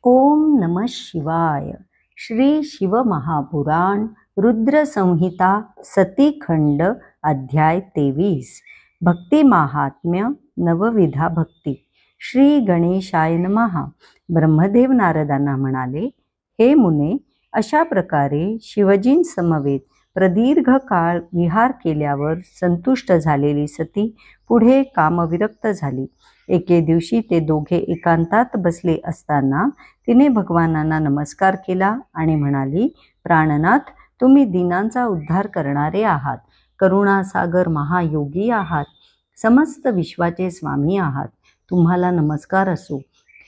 ओम नमः शिवाय. श्री शिवमहापुराण रुद्र संहिता सतीखंड अध्याय 23. भक्ती महात्म्य नवविधा भक्ती. श्री गणेशाय नमः. ब्रह्मदेव नारदांना म्हणाले, हे मुने, अशा प्रकारे शिवजींसमवेत प्रदीर्घ काळ विहार केल्यावर संतुष्ट झालेली सती पुढे कामविरक्त झाली. एके दिवशी ते दोघे एकांतात बसले असताना तिने भगवानांना नमस्कार केला आणि म्हणाली, प्राणनाथ, तुम्ही दीनांचा उद्धार करणारे आहात, करुणासागर महायोगी आहात, समस्त विश्वाचे स्वामी आहात. तुम्हाला नमस्कार असो.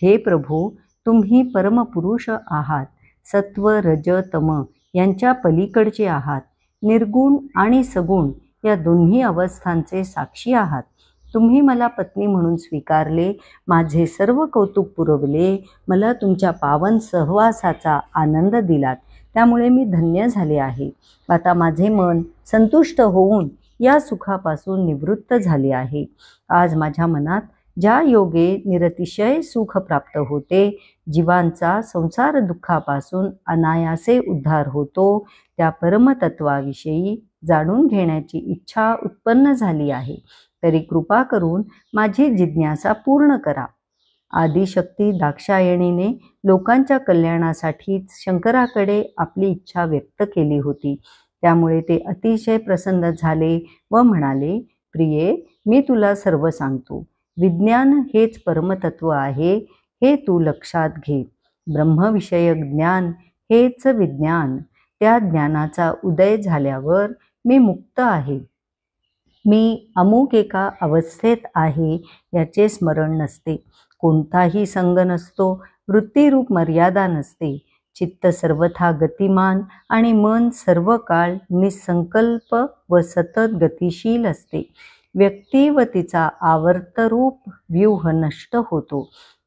हे प्रभू, तुम्ही परमपुरुष आहात, सत्व रज तम यांच्या पलीकडचे आहात, निर्गुण आणि सगुण या दोन्ही अवस्थांचे साक्षी आहात. तुम्ही मला पत्नी म्हणून स्वीकारले, माझे सर्व कौतुक पुरवले, मला तुमच्या पावन सहवासाचा आनंद दिलात, त्यामुळे मी धन्य झाले आहे. आता माझे मन संतुष्ट होऊन या सुखापासून निवृत्त झाले आहे. आज माझ्या मनात ज्या योगे निरतिशय सुख प्राप्त होते, जीवांचा संसार दुःखापासून अनायासे उद्धार होतो, त्या परमतत्वाविषयी जाणून घेण्याची इच्छा उत्पन्न झाली आहे. तरी कृपा करून माझी जिज्ञासा पूर्ण करा. आदिशक्ती दाक्षायणीने लोकांच्या कल्याणासाठीच शंकराकडे आपली इच्छा व्यक्त केली होती. त्यामुळे ते अतिशय प्रसन्न झाले व म्हणाले, प्रिये, मी तुला सर्व सांगतो. विज्ञान हेच परमतत्व आहे, हे तू लक्षात घे. ब्रह्मविषयक ज्ञान हेच विज्ञान. त्या ज्ञानाचा उदय झाल्यावर मी मुक्त आहे. मी अमुक एका अवस्थेत आहे याचे स्मरण नसते. कोणताही संग नसतो, वृत्तीरूप मर्यादा नसते. चित्त सर्वथा गतिमान आणि मन सर्व काळ निसंकल्प व सतत गतिशील असते. व्यक्ती व तिचा आवर्तरूप व्यूह नष्ट होतो.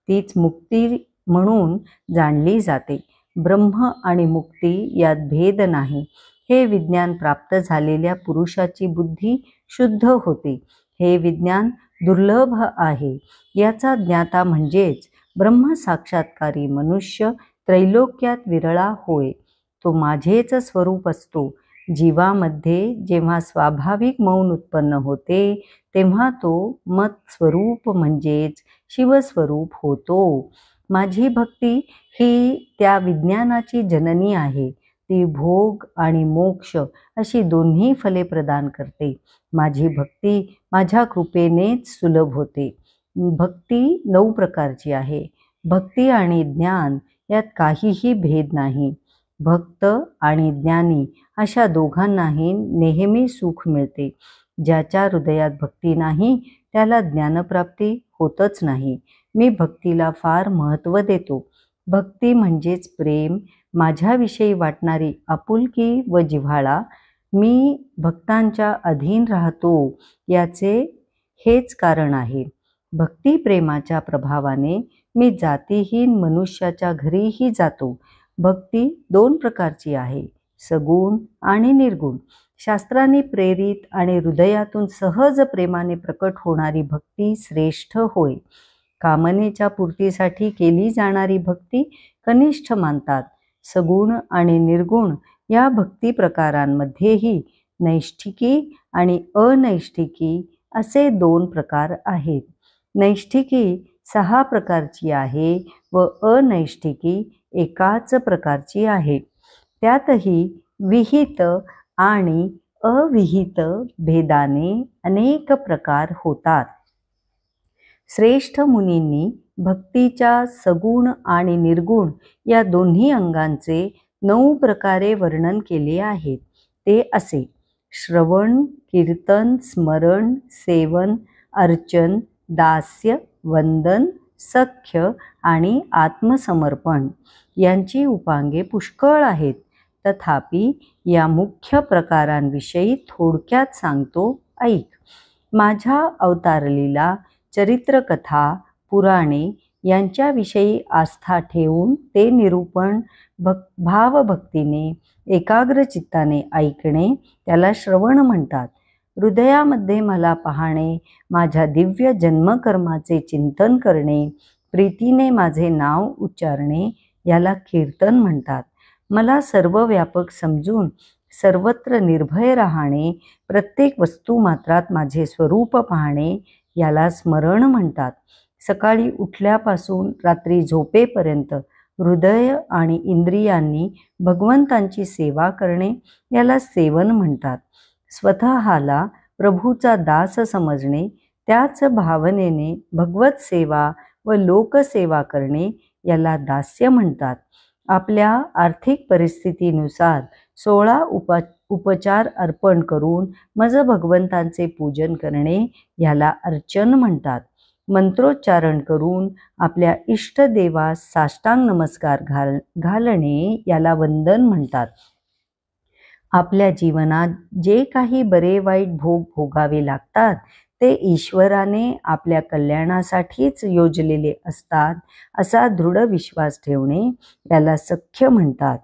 तीच मुक्ती म्हणून जाणली जाते. ब्रह्म आणि मुक्ती यात भेद नाही. हे विज्ञान प्राप्त झालेल्या पुरुषाची बुद्धी शुद्ध होते. हे विज्ञान दुर्लभ आहे. याचा ज्ञाता म्हणजेच ब्रह्मसाक्षात्कारी मनुष्य त्रैलोक्यात विरळा होय. तो माझेच स्वरूप असतो. जीवामध्ये जेव्हा स्वाभाविक मौन उत्पन्न होते, तेव्हा तो मत स्वरूप म्हणजेच शिवस्वरूप होतो. माझी भक्ती ही त्या विज्ञानाची जननी आहे. ती भोग आणि मोक्ष अशी दोन्ही फले प्रदान करते. माझी भक्ती माझ्या कृपेनेच सुलभ होते. भक्ती 9 प्रकारची आहे. भक्ती आणि ज्ञान यात काहीही भेद नाही. भक्त आणि ज्ञानी अशा दोघांनाही नेहमी सुख मिळते. ज्याच्या हृदयात भक्ती नाही, त्याला ज्ञानप्राप्ती होतच नाही. मी भक्तीला फार महत्त्व देतो. भक्ती म्हणजेच प्रेम, माझ्याविषयी वाटणारी आपुलकी व जिव्हाळा. मी भक्तांच्या अधीन राहतो याचे हेच कारण आहे. भक्ती प्रेमाच्या प्रभावाने मी जातीहीन मनुष्याच्या घरीही जातो. भक्ती 2 प्रकारची आहे, सगुण आणि निर्गुण. शास्त्रांनी प्रेरित आणि हृदयातून सहज प्रेमाने प्रकट होणारी भक्ती श्रेष्ठ होय. कामनेच्या पूर्तीसाठी केली जाणारी भक्ती कनिष्ठ मानतात. सगुण आणि निर्गुण या भक्ती प्रकारांमध्येही नैष्ठिकी आणि अनैष्ठिकी असे 2 प्रकार आहेत. नैष्ठिकी 6 प्रकारची आहे व अनैष्ठिकी एकाच प्रकारची आहे. त्यातही विहित आणि अविहित भेदाने अनेक प्रकार होतात. श्रेष्ठ मुनींनी भक्तीच्या सगुण आणि निर्गुण या दोन्ही अंगांचे 9 प्रकारे वर्णन केले आहेत. ते असे: श्रवण, कीर्तन, स्मरण, सेवन, अर्चन, दास्य, वंदन, सख्य आणि आत्मसमर्पण. यांची उपांगे पुष्कळ आहेत. तथापि या मुख्य प्रकारांविषयी थोडक्यात सांगतो, ऐक. माझ्या अवतारलीला, चरित्रकथा, पुराणे यांच्याविषयी आस्था ठेवून ते निरूपण भावभक्तीने एकाग्र चित्ताने ऐकणे त्याला श्रवण म्हणतात. हृदयामध्ये मला पाहणे, माझ्या दिव्य जन्मकर्माचे चिंतन करणे, प्रीतीने माझे नाव उच्चारणे याला कीर्तन म्हणतात. मला सर्वव्यापक समजून सर्वत्र निर्भय राहणे, प्रत्येक वस्तुमात्रात माझे स्वरूप पाहणे याला स्मरण म्हणतात. सकाळी उठल्यापासून रात्री झोपेपर्यंत हृदय आणि इंद्रियांनी भगवंतांची सेवा करणे याला सेवन म्हणतात. स्वतःला प्रभूचा दास समजणे, त्याच भावनेने भगवत सेवा व लोकसेवा करणे याला दास्य म्हणतात. आपल्या आर्थिक परिस्थितीनुसार 16 उपचार अर्पण करून मज भगवंतांचे पूजन करणे याला अर्चन म्हणतात. मंत्रोच्चारण करून आपल्या इष्टदेवास साष्टांग नमस्कार घालणे याला वंदन म्हणतात. आपल्या जीवनात जे काही बरे वाईट भोग भोगावे लागतात ते ईश्वराने आपल्या कल्याणासाठीच योजलेले असतात असा दृढ विश्वास ठेवणे याला सख्य म्हणतात.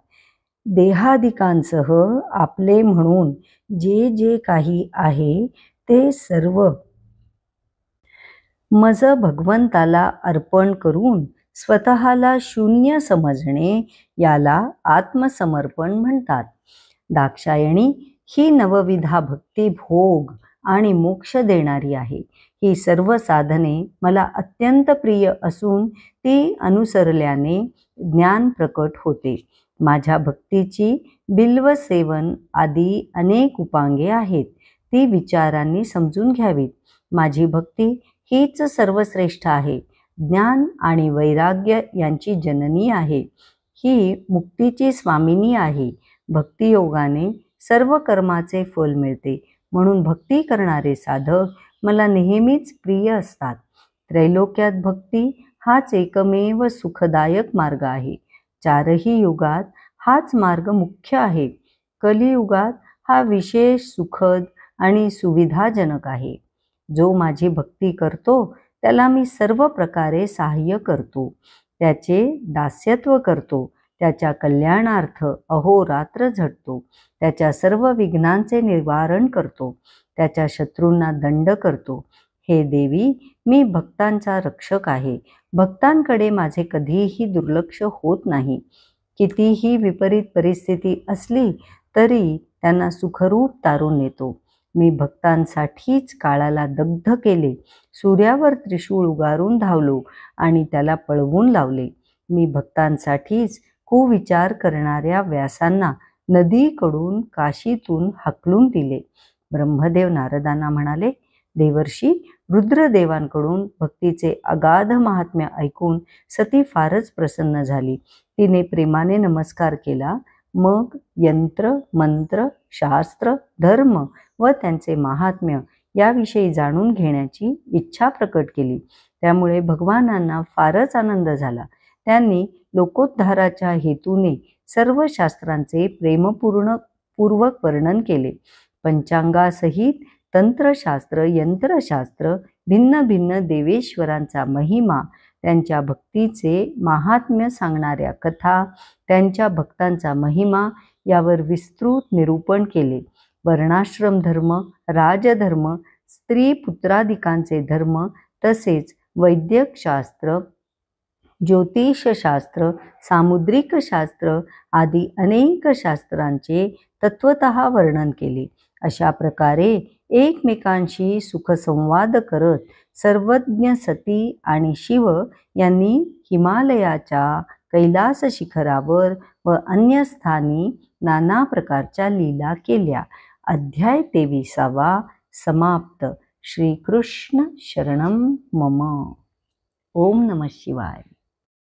देहादिकांसह आपले म्हणून जे जे काही आहे ते सर्व मज भगवंताला अर्पण करून स्वतःला शून्य समजणे याला आत्मसमर्पण म्हणतात. दाक्षायणी ही नवविधा भक्ती भोग आणि मोक्ष देणारी आहे. ही सर्व साधने मला अत्यंत प्रिय असून ती अनुसरल्याने ज्ञान प्रकट होते. माझ्या भक्तीची बिल्व सेवन आदी अनेक उपांगे आहेत, ती विचारांनी समजून घ्यावीत. माझी भक्ती हीच सर्वश्रेष्ठ आहे. ज्ञान आणि वैराग्य यांची जननी आहे. ही मुक्तीची स्वामिनी आहे. भक्तियोगाने सर्व कर्माचे फल मिळते, म्हणून भक्ती करणारे साधक मला नेहमीच प्रिय असतात. त्रैलोक्यात भक्ती हाच एकमेव सुखदायक मार्ग आहे. चारही युगात हाच मार्ग मुख्य आहे. कलियुगात हा विशेष सुखद आणि सुविधाजनक आहे. जो माझी भक्ती करतो त्याला मी सर्व प्रकारे सहाय्य करतो, त्याचे दास्यत्व करतो, त्याच्या कल्याणार्थ अहोरात्र झटतो, त्याच्या सर्व विघ्नांचे निवारण करतो, त्याच्या शत्रूंना दंड करतो. हे देवी, मी भक्तांचा रक्षक आहे. भक्तांकडे माझे कधीही दुर्लक्ष होत नाही. कितीही विपरीत परिस्थिती असली तरी त्यांना सुखरूप तारून नेतो. मी भक्तांसाठीच काळाला दग्ध केले, सूर्यावर त्रिशूळ उगारून धावलो आणि त्याला पळवून लावले. मी भक्तांसाठीच कुविचार करणाऱ्या व्यासांना नदीकडून काशीतून हाकलून दिले. ब्रह्मदेव नारदांना म्हणाले, देवर्षी रुद्रदेवांकडून भक्तीचे अगाध महात्म्य ऐकून सती फारच प्रसन्न झाली. तिने प्रेमाने नमस्कार केला. मग यंत्र, मंत्र, शास्त्र, धर्म व त्यांचे महात्म्य याविषयी जाणून घेण्याची इच्छा प्रकट केली. त्यामुळे भगवानांना फारच आनंद झाला. त्यांनी लोकोद्धाराच्या हेतूने सर्व शास्त्रांचे प्रेमपूर्वक वर्णन केले. पंचांगासहित तंत्रशास्त्र, यंत्रशास्त्र, भिन्न भिन्न देवेश्वरांचा महिमा, त्यांच्या भक्तीचे महात्म्य सांगणाऱ्या कथा, त्यांच्या भक्तांचा महिमा यावर विस्तृत निरूपण केले. वर्णाश्रम धर्म, राजधर्म, स्त्री पुत्रादिकांचे धर्म, तसेच वैद्यकशास्त्र, ज्योतिषशास्त्र, सामुद्रिक शास्त्र आदी अनेक शास्त्रांचे तत्वतः वर्णन केले. अशा प्रकारे एकमेकांशी सुखसंवाद करत सर्वज्ञ सती आणि शिव यांनी हिमालयाच्या कैलास शिखरावर व अन्य स्थानी नाना प्रकारच्या लीला केल्या. अध्याय 23 समाप्त. श्रीकृष्ण शरणम मम. ओम नमः शिवाय.